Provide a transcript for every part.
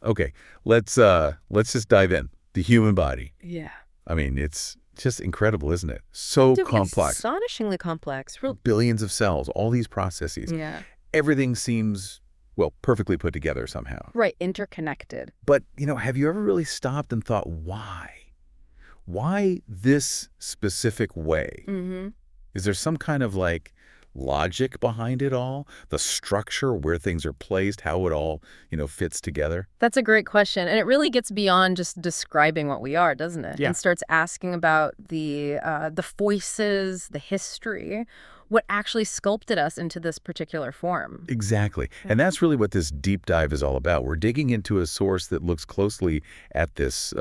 Okay, let's just dive in. The human body. Yeah. I mean, it's just incredible, isn't it? So complex. Astonishingly complex. Billions of cells, all these processes. Yeah. Everything seems, well, perfectly put together somehow. Right, interconnected. But, have you ever really stopped and thought, why? Why this specific way? Mm-hmm. Is there some kind of, logic behind it all? The structure, where things are placed, how it all, fits together? That's a great question. And it really gets beyond just describing what we are, doesn't it? Yeah. And starts asking about the voices, the history, what actually sculpted us into this particular form. Exactly. And that's really what this deep dive is all about. We're digging into a source that looks closely at this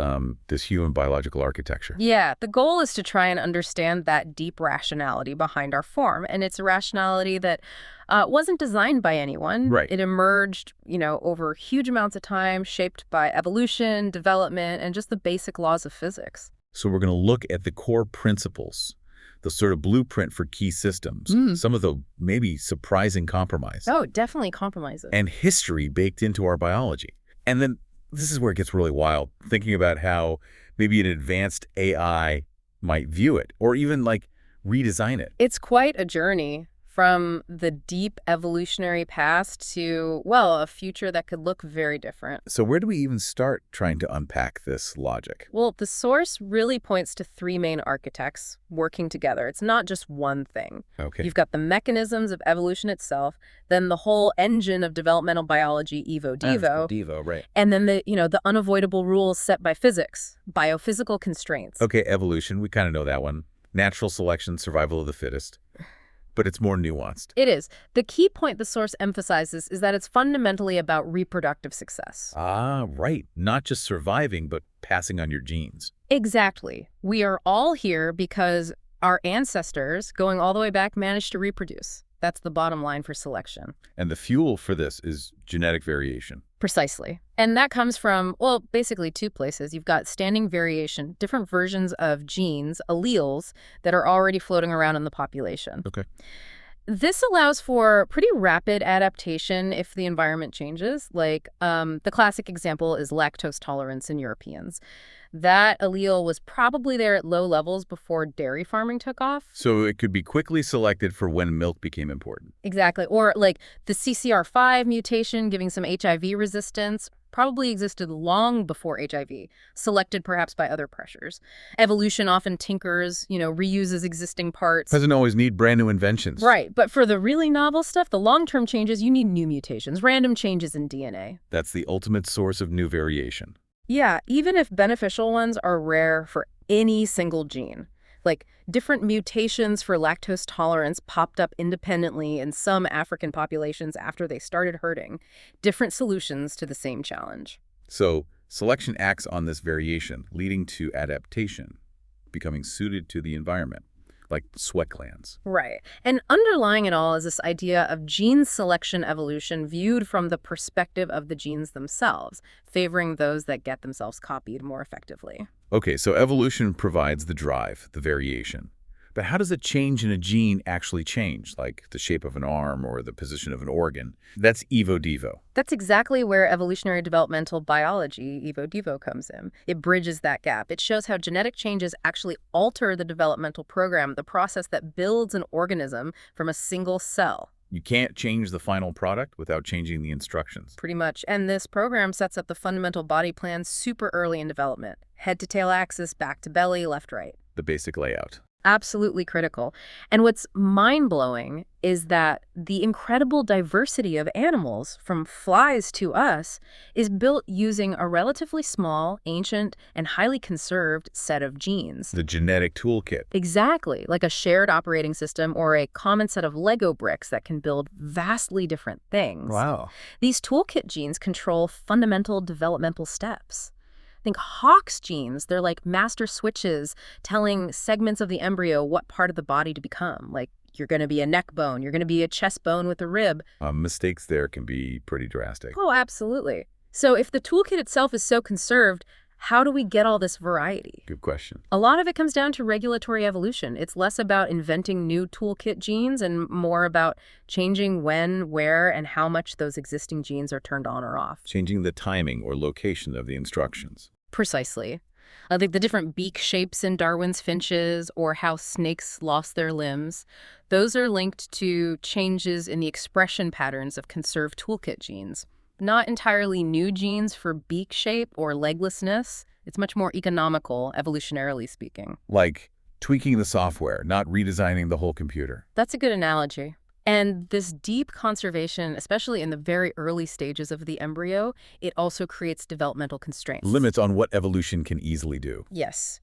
human biological architecture. Yeah, the goal is to try and understand that deep rationality behind our form. And it's a rationality that wasn't designed by anyone. Right. It emerged, over huge amounts of time, shaped by evolution, development, and just the basic laws of physics. So we're going to look at the core principles, the sort of blueprint for key systems, some of the maybe surprising compromise. Oh, definitely compromises. And history baked into our biology. And then this is where it gets really wild, thinking about how maybe an advanced AI might view it or even redesign it. It's quite a journey from the deep evolutionary past to, well, a future that could look very different. So where do we even start trying to unpack this logic? Well, the source really points to three main architects working together. It's not just one thing. Okay. You've got the mechanisms of evolution itself, then the whole engine of developmental biology, evo-devo. Devo, right. And then the unavoidable rules set by physics, biophysical constraints. Okay, evolution, we kind of know that one. Natural selection, survival of the fittest. But it's more nuanced. It is. The key point the source emphasizes is that it's fundamentally about reproductive success. Ah, right. Not just surviving, but passing on your genes. Exactly. We are all here because our ancestors, going all the way back, managed to reproduce. That's the bottom line for selection. And the fuel for this is genetic variation. Precisely. And that comes from, well, basically two places. You've got standing variation, different versions of genes, alleles, that are already floating around in the population. Okay. This allows for pretty rapid adaptation if the environment changes. The classic example is lactose tolerance in Europeans. That allele was probably there at low levels before dairy farming took off. So it could be quickly selected for when milk became important. Exactly. Or the CCR5 mutation giving some HIV resistance probably existed long before HIV, selected perhaps by other pressures. Evolution often tinkers, reuses existing parts. Doesn't always need brand new inventions. Right. But for the really novel stuff, the long-term changes, you need new mutations, random changes in DNA. That's the ultimate source of new variation. Yeah, even if beneficial ones are rare for any single gene. Different mutations for lactose tolerance popped up independently in some African populations after they started herding. Different solutions to the same challenge. So selection acts on this variation, leading to adaptation, becoming suited to the environment, like sweat glands. Right. And underlying it all is this idea of gene selection evolution viewed from the perspective of the genes themselves, favoring those that get themselves copied more effectively. Okay, so evolution provides the drive, the variation. But how does a change in a gene actually change, like the shape of an arm or the position of an organ? That's evo-devo. That's exactly where evolutionary developmental biology, evo-devo, comes in. It bridges that gap. It shows how genetic changes actually alter the developmental program, the process that builds an organism from a single cell. You can't change the final product without changing the instructions. Pretty much. And this program sets up the fundamental body plan super early in development. Head to tail axis, back to belly, left, right. The basic layout. Absolutely critical. And what's mind-blowing is that the incredible diversity of animals, from flies to us, is built using a relatively small, ancient, and highly conserved set of genes. The genetic toolkit. Exactly, like a shared operating system or a common set of Lego bricks that can build vastly different things. Wow. These toolkit genes control fundamental developmental steps. Think Hox genes, they're like master switches telling segments of the embryo what part of the body to become. Like, you're going to be a neck bone, you're going to be a chest bone with a rib. Mistakes there can be pretty drastic. Oh, absolutely. So if the toolkit itself is so conserved, How do we get all this variety? Good question. A lot of it comes down to regulatory evolution. It's less about inventing new toolkit genes and more about changing when, where, and how much those existing genes are turned on or off. Changing the timing or location of the instructions. Precisely. I think the different beak shapes in Darwin's finches or how snakes lost their limbs, those are linked to changes in the expression patterns of conserved toolkit genes. Not entirely new genes for beak shape or leglessness. It's much more economical, evolutionarily speaking. Like tweaking the software, not redesigning the whole computer. That's a good analogy. And this deep conservation, especially in the very early stages of the embryo, it also creates developmental constraints. Limits on what evolution can easily do. Yes.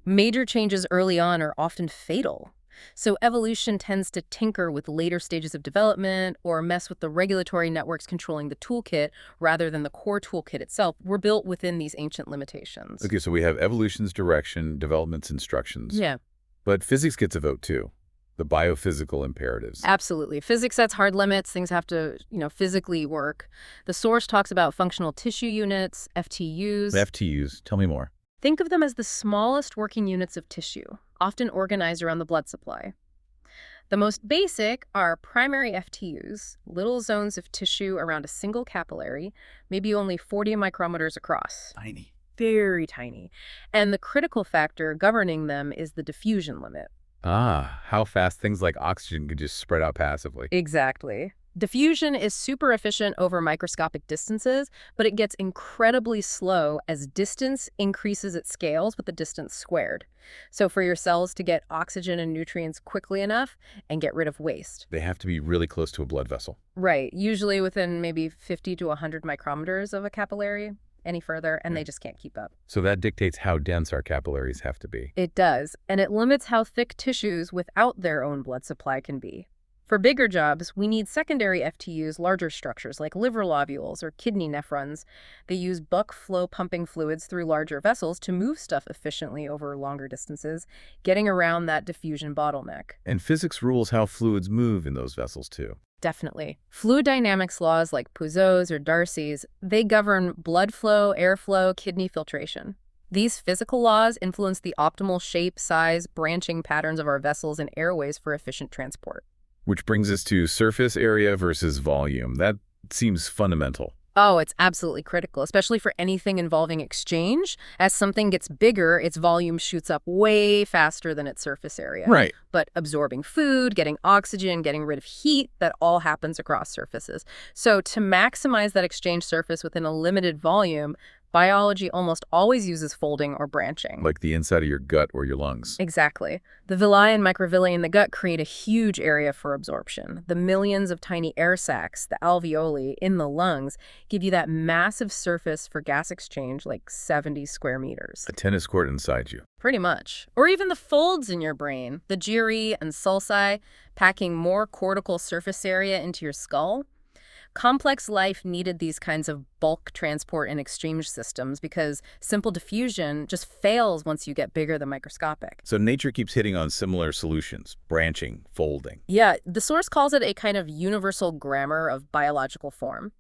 Major changes early on are often fatal. So evolution tends to tinker with later stages of development or mess with the regulatory networks controlling the toolkit rather than the core toolkit itself. We're built within these ancient limitations. Okay, so we have evolution's direction, development's instructions. Yeah. But physics gets a vote too. The biophysical imperatives. Absolutely. Physics sets hard limits. Things have to, physically work. The source talks about functional tissue units, FTUs. FTUs, tell me more. Think of them as the smallest working units of tissue, often organized around the blood supply. The most basic are primary FTUs, little zones of tissue around a single capillary, maybe only 40 micrometers across. Tiny. Very tiny. And the critical factor governing them is the diffusion limit. Ah, how fast things like oxygen could just spread out passively. Exactly. Diffusion is super efficient over microscopic distances, but it gets incredibly slow as distance increases at scales with the distance squared. So for your cells to get oxygen and nutrients quickly enough and get rid of waste. They have to be really close to a blood vessel. Right, usually within maybe 50 to 100 micrometers of a capillary, any further, and they just can't keep up. So that dictates how dense our capillaries have to be. It does, and it limits how thick tissues without their own blood supply can be. For bigger jobs, we need secondary FTUs, larger structures like liver lobules or kidney nephrons. They use buck flow pumping fluids through larger vessels to move stuff efficiently over longer distances, getting around that diffusion bottleneck. And physics rules how fluids move in those vessels too. Definitely. Fluid dynamics laws like Puzo's or Darcy's, they govern blood flow, airflow, kidney filtration. These physical laws influence the optimal shape, size, branching patterns of our vessels and airways for efficient transport. Which brings us to surface area versus volume. That seems fundamental. Oh, it's absolutely critical, especially for anything involving exchange. As something gets bigger, its volume shoots up way faster than its surface area. Right. But absorbing food, getting oxygen, getting rid of heat, that all happens across surfaces. So to maximize that exchange surface within a limited volume, biology almost always uses folding or branching. Like the inside of your gut or your lungs. Exactly. The villi and microvilli in the gut create a huge area for absorption. The millions of tiny air sacs, the alveoli in the lungs, give you that massive surface for gas exchange, like 70 square meters. A tennis court inside you. Pretty much. Or even the folds in your brain, the gyri and sulci, packing more cortical surface area into your skull. Complex life needed these kinds of bulk transport and exchange systems because simple diffusion just fails once you get bigger than microscopic. So nature keeps hitting on similar solutions, branching, folding. Yeah, the source calls it a kind of universal grammar of biological form.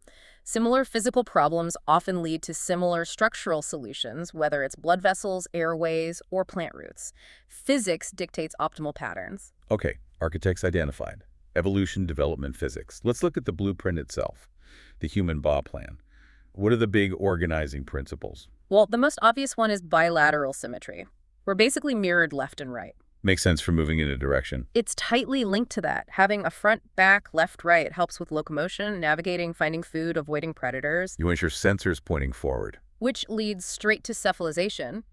Similar physical problems often lead to similar structural solutions, whether it's blood vessels, airways, or plant roots. Physics dictates optimal patterns. Okay, architects identified. Evolution, development, physics. Let's look at the blueprint itself, the human BA plan. What are the big organizing principles? Well, the most obvious one is bilateral symmetry. We're basically mirrored left and right. Makes sense for moving in a direction. It's tightly linked to that. Having a front, back, left, right helps with locomotion, navigating, finding food, avoiding predators. You want your sensors pointing forward. Which leads straight to cephalization,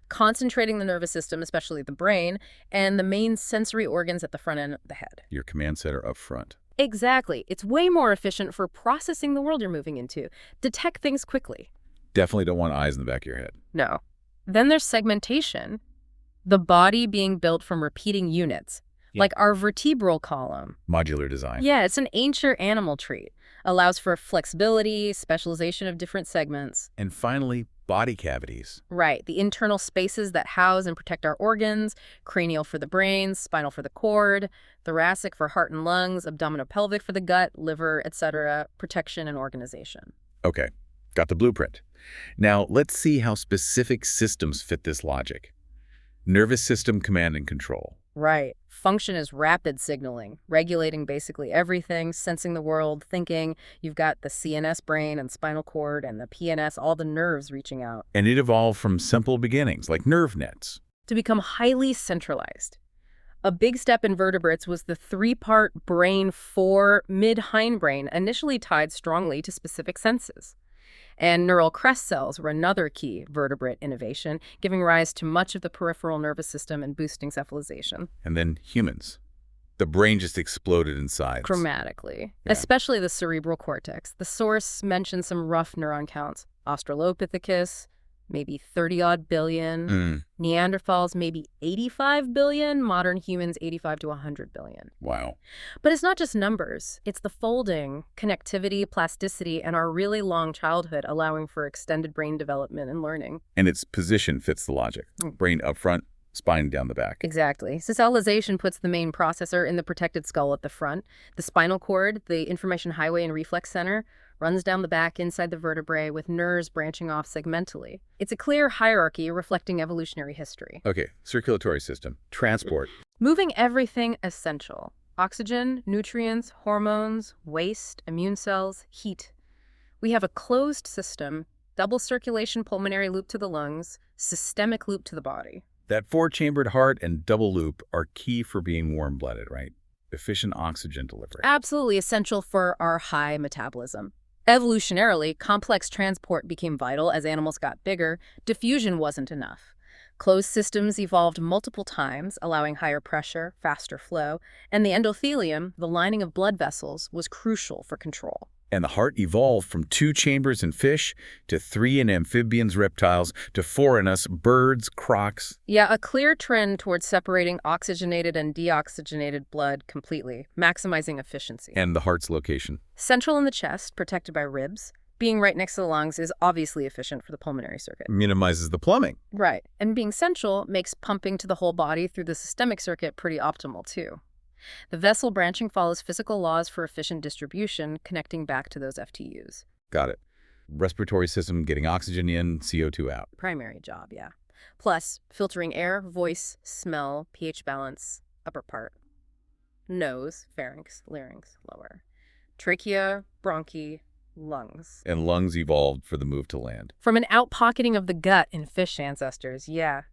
concentrating the nervous system, especially the brain, and the main sensory organs at the front end of the head. Your command center up front. Exactly. It's way more efficient for processing the world you're moving into. Detect things quickly. Definitely don't want eyes in the back of your head. No. Then there's segmentation, the body being built from repeating units, like our vertebral column. Modular design. Yeah, it's an ancient animal trait. Allows for flexibility, specialization of different segments. And finally, body cavities. Right, the internal spaces that house and protect our organs, cranial for the brain, spinal for the cord, thoracic for heart and lungs, abdominopelvic for the gut, liver, etc., protection and organization. Okay, Got the blueprint. Now, let's see how specific systems fit this logic. Nervous system command and control. Right. Function is rapid signaling, regulating basically everything, sensing the world, thinking. You've got the CNS brain and spinal cord and the PNS, all the nerves reaching out. And it evolved from simple beginnings, like nerve nets. To become highly centralized. A big step in vertebrates was the three-part brain fore mid-hindbrain, initially tied strongly to specific senses. And neural crest cells were another key vertebrate innovation, giving rise to much of the peripheral nervous system and boosting cephalization. And then humans. The brain just exploded in size. Dramatically. Yeah. Especially the cerebral cortex. The source mentions some rough neuron counts. Australopithecus, maybe 30-odd billion. Neanderthals, maybe 85 billion. Modern humans, 85 to 100 billion. Wow. But it's not just numbers. It's the folding, connectivity, plasticity, and our really long childhood allowing for extended brain development and learning. And its position fits the logic. Brain up front, spine down the back. Exactly. Socialization puts the main processor in the protected skull at the front. The spinal cord, the information highway and reflex center, runs down the back inside the vertebrae with nerves branching off segmentally. It's a clear hierarchy reflecting evolutionary history. Okay, circulatory system, transport. Moving everything essential. Oxygen, nutrients, hormones, waste, immune cells, heat. We have a closed system, double circulation pulmonary loop to the lungs, systemic loop to the body. That four-chambered heart and double loop are key for being warm-blooded, right? Efficient oxygen delivery. Absolutely essential for our high metabolism. Evolutionarily, complex transport became vital as animals got bigger. Diffusion wasn't enough. Closed systems evolved multiple times, allowing higher pressure, faster flow, and the endothelium, the lining of blood vessels, was crucial for control. And the heart evolved from 2 chambers in fish to 3 in amphibians, reptiles, to 4 in us, birds, crocs. Yeah, a clear trend towards separating oxygenated and deoxygenated blood completely, maximizing efficiency. And the heart's location. Central in the chest, protected by ribs. Being right next to the lungs is obviously efficient for the pulmonary circuit. Minimizes the plumbing. Right. And being central makes pumping to the whole body through the systemic circuit pretty optimal, too. The vessel branching follows physical laws for efficient distribution, connecting back to those FTUs. Got it. Respiratory system getting oxygen in, CO2 out. Primary job, yeah. Plus, filtering air, voice, smell, pH balance, upper part. Nose, pharynx, larynx, lower. Trachea, bronchi, lungs. And lungs evolved for the move to land. From an outpocketing of the gut in fish ancestors, yeah.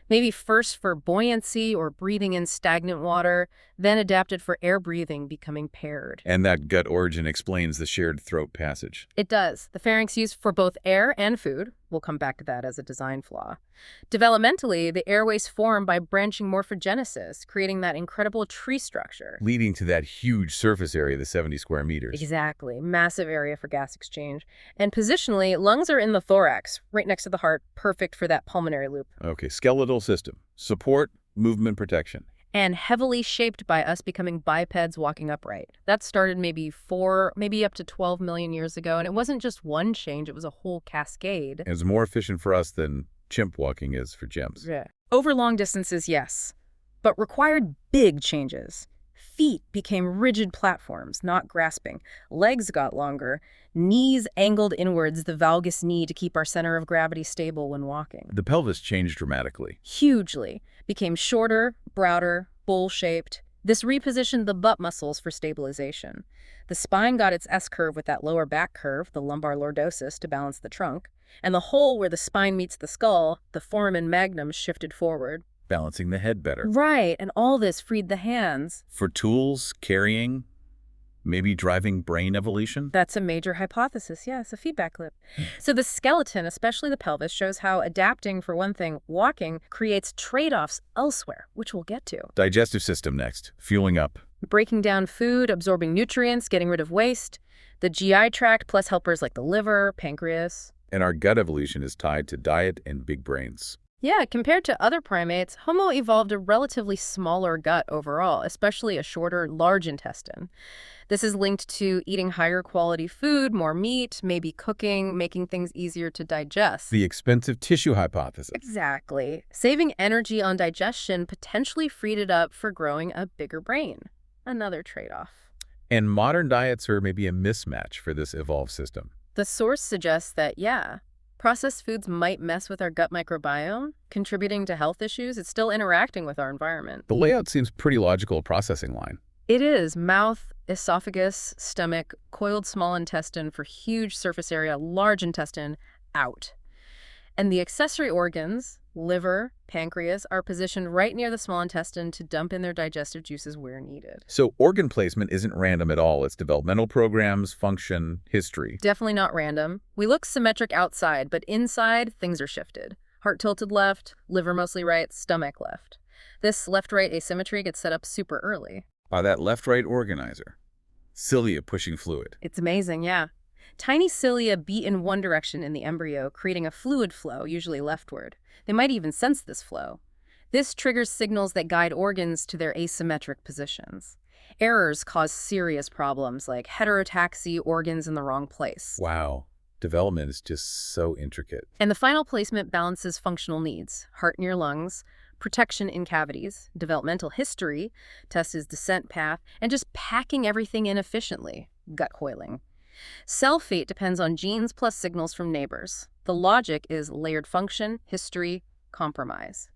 Maybe first for buoyancy or breathing in stagnant water, then adapted for air breathing, becoming paired. And that gut origin explains the shared throat passage. It does. The pharynx used for both air and food. We'll come back to that as a design flaw. Developmentally, the airways form by branching morphogenesis, creating that incredible tree structure. Leading to that huge surface area, the 70 square meters. Exactly. Massive area for gas exchange. And positionally, lungs are in the thorax, right next to the heart, perfect for that pulmonary loop. Okay, skeletal system. Support, movement, protection. And heavily shaped by us becoming bipeds walking upright. That started maybe up to 12 million years ago, and it wasn't just one change, it was a whole cascade. It's more efficient for us than chimp walking is for chimps. Yeah. Over long distances, yes, but required big changes. Feet became rigid platforms, not grasping. Legs got longer. Knees angled inwards, the valgus knee, to keep our center of gravity stable when walking. The pelvis changed dramatically. Hugely. Became shorter, broader, bowl-shaped. This repositioned the butt muscles for stabilization. The spine got its S-curve with that lower back curve, the lumbar lordosis, to balance the trunk. And the hole where the spine meets the skull, the foramen magnum, shifted forward. Balancing the head better. Right, and all this freed the hands. For tools, carrying, maybe driving brain evolution? That's a major hypothesis, yes, a feedback loop. So the skeleton, especially the pelvis, shows how adapting, for one thing, walking, creates trade-offs elsewhere, which we'll get to. Digestive system next, fueling up. Breaking down food, absorbing nutrients, getting rid of waste. The GI tract plus helpers like the liver, pancreas. And our gut evolution is tied to diet and big brains. Yeah, compared to other primates, Homo evolved a relatively smaller gut overall, especially a shorter, large intestine. This is linked to eating higher quality food, more meat, maybe cooking, making things easier to digest. The expensive tissue hypothesis. Exactly. Saving energy on digestion potentially freed it up for growing a bigger brain. Another trade-off. And modern diets are maybe a mismatch for this evolved system. The source suggests that, yeah, processed foods might mess with our gut microbiome, contributing to health issues. It's still interacting with our environment. The layout seems pretty logical, a processing line. It is. Mouth, esophagus, stomach, coiled small intestine for huge surface area, large intestine, out. And the accessory organs, liver, pancreas, are positioned right near the small intestine to dump in their digestive juices where needed. So organ placement isn't random at all. It's developmental programs, function, history. Definitely not random. We look symmetric outside, but inside, things are shifted. Heart tilted left, liver mostly right, stomach left. This left-right asymmetry gets set up super early. By that left-right organizer. Cilia pushing fluid. It's amazing, yeah. Tiny cilia beat in one direction in the embryo, creating a fluid flow, usually leftward. They might even sense this flow. This triggers signals that guide organs to their asymmetric positions. Errors cause serious problems like heterotaxy, organs in the wrong place. Wow. Development is just so intricate. And the final placement balances functional needs, heart near lungs, protection in cavities, developmental history, testes descent path, and just packing everything in efficiently, gut coiling. Cell fate depends on genes plus signals from neighbors. The logic is layered function, history, compromise.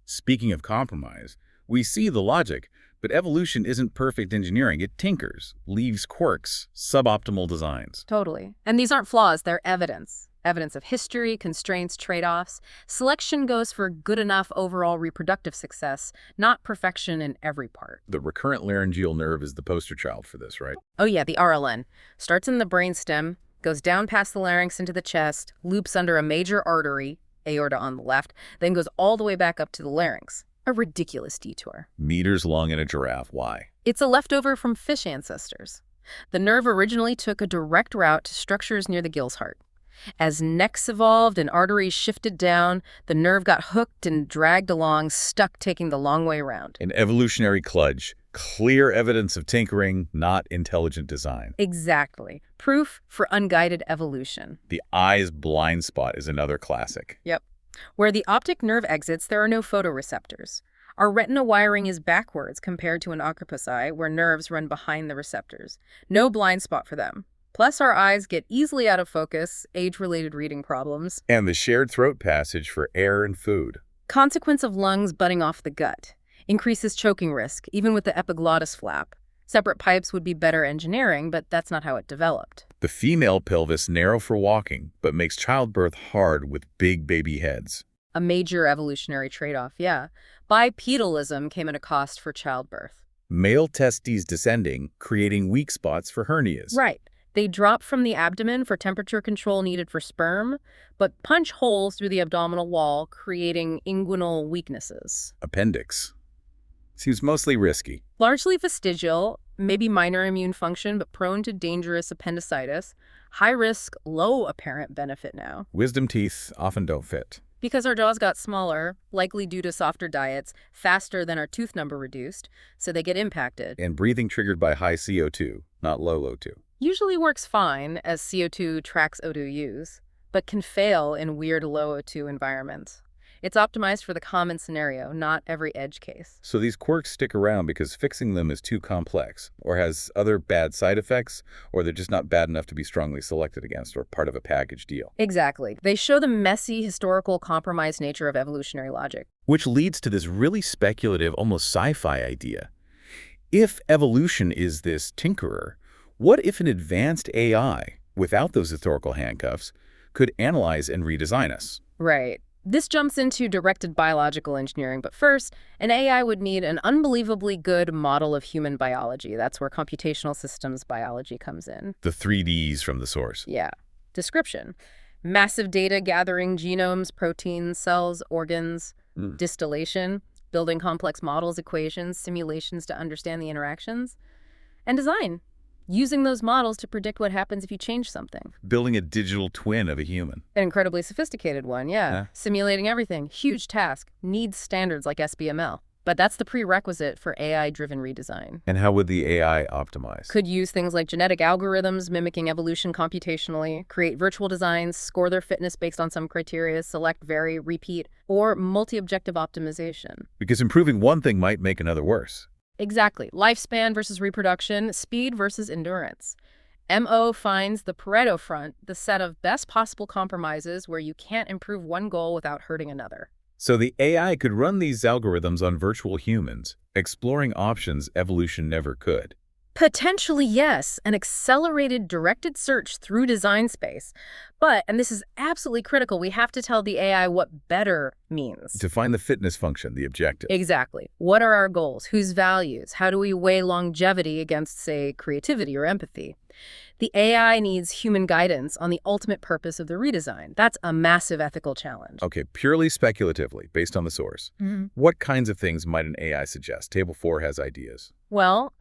Speaking of compromise, we see the logic, but evolution isn't perfect engineering. It tinkers, leaves quirks, suboptimal designs. Totally. And these aren't flaws, they're evidence. Evidence of history, constraints, trade-offs. Selection goes for good enough overall reproductive success, not perfection in every part. The recurrent laryngeal nerve is the poster child for this, right? Oh yeah, the RLN. Starts in the brainstem, goes down past the larynx into the chest, loops under a major artery, aorta on the left, then goes all the way back up to the larynx. A ridiculous detour. Meters long in a giraffe. Why? It's a leftover from fish ancestors. The nerve originally took a direct route to structures near the gill's heart. As necks evolved and arteries shifted down, the nerve got hooked and dragged along, stuck taking the long way around. An evolutionary kludge. Clear evidence of tinkering, not intelligent design. Exactly. Proof for unguided evolution. The eye's blind spot is another classic. Yep. Where the optic nerve exits, there are no photoreceptors. Our retina wiring is backwards compared to an octopus eye, where nerves run behind the receptors. No blind spot for them. Plus, our eyes get easily out of focus, age-related reading problems. And the shared throat passage for air and food. Consequence of lungs butting off the gut. Increases choking risk, even with the epiglottis flap. Separate pipes would be better engineering, but that's not how it developed. The female pelvis narrow for walking, but makes childbirth hard with big baby heads. A major evolutionary trade-off, yeah. Bipedalism came at a cost for childbirth. Male testes descending, creating weak spots for hernias. Right. They drop from the abdomen for temperature control needed for sperm, but punch holes through the abdominal wall, creating inguinal weaknesses. Appendix. Seems mostly risky. Largely vestigial, maybe minor immune function, but prone to dangerous appendicitis. High risk, low apparent benefit now. Wisdom teeth often don't fit. Because our jaws got smaller, likely due to softer diets, faster than our tooth number reduced, so they get impacted. And breathing triggered by high CO2, not low O2. Usually works fine as CO2 tracks O2 use, but can fail in weird low O2 environments. It's optimized for the common scenario, not every edge case. So these quirks stick around because fixing them is too complex, or has other bad side effects, or they're just not bad enough to be strongly selected against, or part of a package deal. Exactly. They show the messy, historical, compromised nature of evolutionary logic. Which leads to this really speculative, almost sci-fi idea. If evolution is this tinkerer, what if an advanced AI, without those historical handcuffs, could analyze and redesign us? Right. This jumps into directed biological engineering, but first, an AI would need an unbelievably good model of human biology. That's where computational systems biology comes in. The 3Ds from the source. Yeah. Description. Massive data gathering genomes, proteins, cells, organs, distillation, building complex models, equations, simulations to understand the interactions, and design. Using those models to predict what happens if you change something. Building a digital twin of a human. An incredibly sophisticated one, yeah. Simulating everything. Huge task. Needs standards like SBML. But that's the prerequisite for AI-driven redesign. And how would the AI optimize? Could use things like genetic algorithms mimicking evolution computationally, create virtual designs, score their fitness based on some criteria, select, vary, repeat, or multi-objective optimization. Because improving one thing might make another worse. Exactly. Lifespan versus reproduction, speed versus endurance. MO finds the Pareto front, the set of best possible compromises where you can't improve one goal without hurting another. So the AI could run these algorithms on virtual humans, exploring options evolution never could. Potentially, yes, an accelerated directed search through design space. But, and this is absolutely critical, we have to tell the AI what better means. To find the fitness function, the objective. Exactly. What are our goals? Whose values? How do we weigh longevity against, say, creativity or empathy? The AI needs human guidance on the ultimate purpose of the redesign. That's a massive ethical challenge. Okay, purely speculatively, based on the source. What kinds of things might an AI suggest? Table 4 has ideas. Well,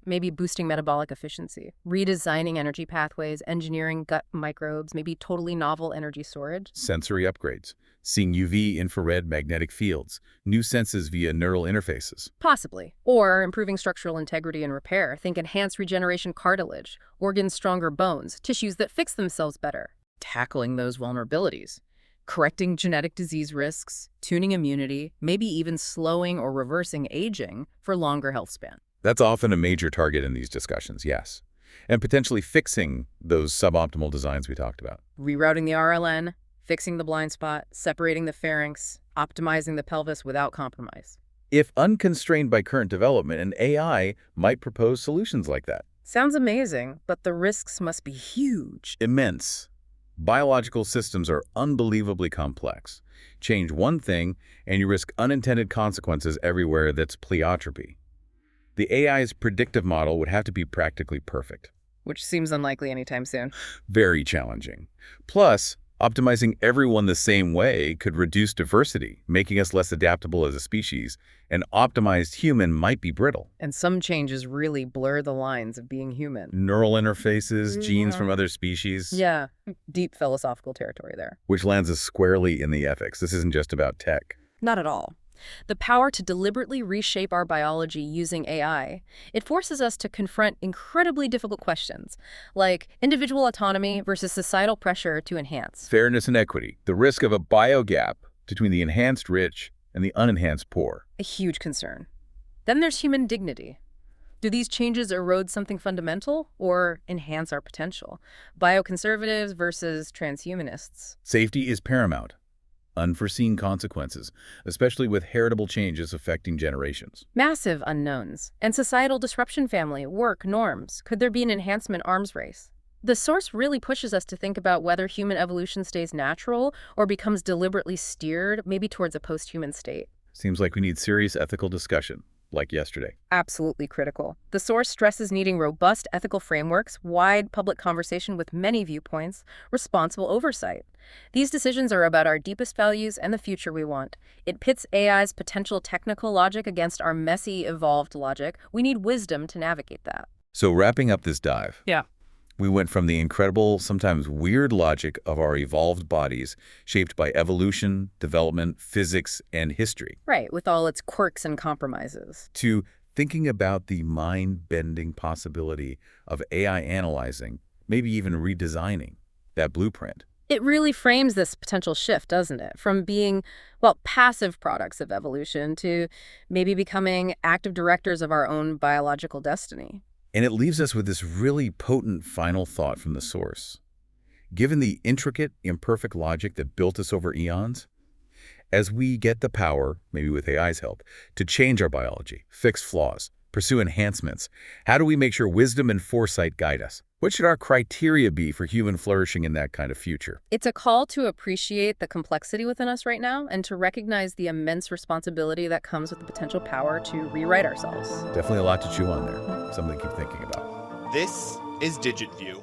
maybe boosting metabolic efficiency, redesigning energy pathways, engineering gut microbes, maybe totally novel energy storage. Sensory upgrades, seeing UV, infrared, magnetic fields, new senses via neural interfaces. Possibly. Or improving structural integrity and repair. Think enhanced regeneration cartilage, organs stronger bones, tissues that fix themselves better. Tackling those vulnerabilities. Correcting genetic disease risks, tuning immunity, maybe even slowing or reversing aging for longer health span. That's often a major target in these discussions, yes. And potentially fixing those suboptimal designs we talked about. Rerouting the RLN, fixing the blind spot, separating the pharynx, optimizing the pelvis without compromise. If unconstrained by current development, an AI might propose solutions like that. Sounds amazing, but the risks must be huge. Immense. Biological systems are unbelievably complex. Change one thing, and you risk unintended consequences everywhere. That's pleiotropy. The AI's predictive model would have to be practically perfect. Which seems unlikely anytime soon. Very challenging. Plus, optimizing everyone the same way could reduce diversity, making us less adaptable as a species. An optimized human might be brittle. And some changes really blur the lines of being human. Neural interfaces, genes from other species. Yeah, deep philosophical territory there. Which lands us squarely in the ethics. This isn't just about tech. Not at all. The power to deliberately reshape our biology using AI, it forces us to confront incredibly difficult questions, like individual autonomy versus societal pressure to enhance. Fairness and equity, the risk of a biogap between the enhanced rich and the unenhanced poor. A huge concern. Then there's human dignity. Do these changes erode something fundamental or enhance our potential? Bioconservatives versus transhumanists. Safety is paramount. Unforeseen consequences, especially with heritable changes affecting generations. Massive unknowns. And societal disruption, family, work, norms. Could there be an enhancement arms race? The source really pushes us to think about whether human evolution stays natural or becomes deliberately steered, maybe towards a post-human state. Seems like we need serious ethical discussion, like yesterday. Absolutely critical. The source stresses needing robust ethical frameworks, wide public conversation with many viewpoints, responsible oversight. These decisions are about our deepest values and the future we want. It pits AI's potential technical logic against our messy, evolved logic. We need wisdom to navigate that. So wrapping up this dive. Yeah. We went from the incredible, sometimes weird logic of our evolved bodies, shaped by evolution, development, physics, and history. Right, with all its quirks and compromises. To thinking about the mind-bending possibility of AI analyzing, maybe even redesigning that blueprint. It really frames this potential shift, doesn't it? From being, well, passive products of evolution to maybe becoming active directors of our own biological destiny. And it leaves us with this really potent final thought from the source. Given the intricate, imperfect logic that built us over eons, as we get the power, maybe with AI's help, to change our biology, fix flaws, pursue enhancements, how do we make sure wisdom and foresight guide us? What should our criteria be for human flourishing in that kind of future? It's a call to appreciate the complexity within us right now and to recognize the immense responsibility that comes with the potential power to rewrite ourselves. Definitely a lot to chew on there. Something to keep thinking about. This is DigitView.